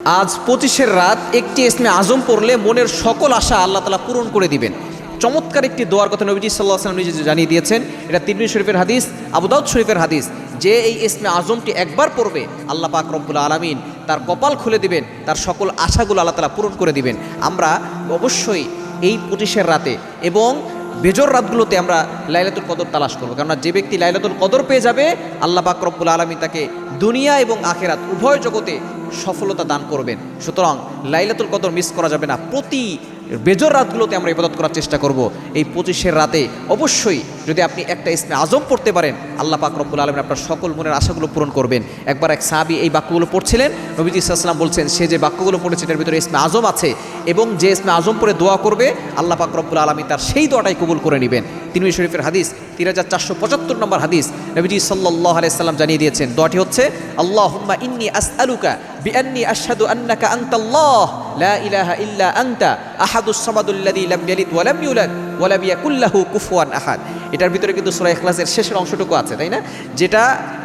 আজ 25-এর রাত একটি ইসমে আজম পড়লে মনের সকল আশা আল্লাহ তাআলা পূরণ করে দিবেন। চমৎকার একটি দোয়ার কথা নবীজি সাল্লাল্লাহু আলাইহি ওয়াসাল্লাম নিজে জানিয়ে দিয়েছেন। এটা তিরমিজি শরীফের হাদিস, আবু দাউদ শরীফের হাদিস, যে এই ইসমে আজমটি একবার পড়বে আল্লাহ পাক রব্বুল আলামিন তার কপাল খুলে দিবেন, তার সকল আশাগুলো আল্লাহ তাআলা পূরণ করে দিবেন। আমরা অবশ্যই এই 25-এর রাতে এবং বেজর রাতগুলোতে আমরা লাইলাতুল কদর তালাশ করবো, কেননা যে ব্যক্তি লাইলাতুল কদর পেয়ে যাবে আল্লাহ পাক রব্বুল আলামিন তাকে দুনিয়া এবং আখিরাত উভয় জগতে সফলতা দান করবেন। সুতরাং লাইলাতুল কদর মিস করা যাবে না। প্রতি বেজর রাতগুলোতে আমরা ইবাদত করার চেষ্টা করব। এই 25-এর রাতে অবশ্যই যদি আপনি একটা ইসমে আজম পড়তে পারেন আল্লাহ পাক রব্বুল আলামিন আপনার সকল মনের আশাগুলো পূরণ করবেন। একবার এক সাহাবী এই বাক্যগুলো পড়ছিলেন, নবীজি সাল্লাল্লাহু আলাইহি ওয়াসাল্লাম বলছেন সে যে বাক্যগুলো পড়েছে এটার ভিতরে ইসমে আজম আছে এবং যে ইসমে আজম পড়ে দোয়া করবে আল্লাহ পাক রব্বুল আলামিন তার সেই দোয়াটাই কবুল করে নেবেন। তিরমিজি শরীফের হাদিস 3475 নম্বর হাদিস, নবীজি সাল্লাল্লাহু আলাইহি ওয়াসাল্লাম জানিয়ে দিয়েছেন দোয়াটি হচ্ছে আল্লাহুম্মা ইন্নী আসআলুকা বিআন্নী আশহাদু আন্নাকা আনতাল্লাহ লা ইলাহা ইল্লা আনতা আহাদুস সামাদুল্লাযী লাম ইয়ালিদ ওয়া লাম ইউলাদ ওয়া লাম ইয়াকুল লাহু কুফুয়ান আহাদ। এটার ভিতরে কিন্তু সূরা ইখলাসের শেষের অংশটুকু আছে, তাই না? যেটা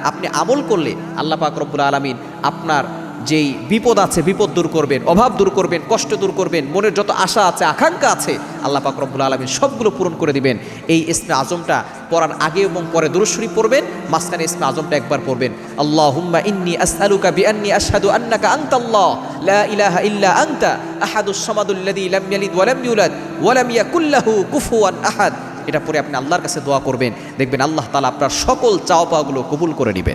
আপনি আমল করলে আল্লাহ পাক রব্বুল আলামিন আপনার যেই বিপদ আছে বিপদ দূর করবেন, অভাব দূর করবেন, কষ্ট দূর করবেন, মনের যত আশা আছে আকাঙ্ক্ষা আছে আল্লাহ পাক রব্বুল আলামিন সবগুলো পূরণ করে দিবেন। এই ইসমে আজমটা পড়ার আগে এবং পরে দুরূদ শরীফ পড়বেন, মাঝখানে ইসমে আজমটা একবার পড়বেন। আল্লাহুম্মা ইন্নী আসআলুকা বিআন্নী আশহাদু আন্নাকা আনতাল্লাহ লা ইলাহা ইল্লা আনতা আহাদুস সামাদুল্লাযী লাম ইয়ালিদ ওয়া লাম ইউলাদ ওয়া লাম ইয়াকুল লাহু কুফুয়ান আহাদ। এটা পরে আপনি আল্লাহর কাছে দোয়া করবেন, দেখবেন আল্লাহ তাআলা আপনার সকল চাওয়া পাওয়াগুলো কবুল করে নেবেন।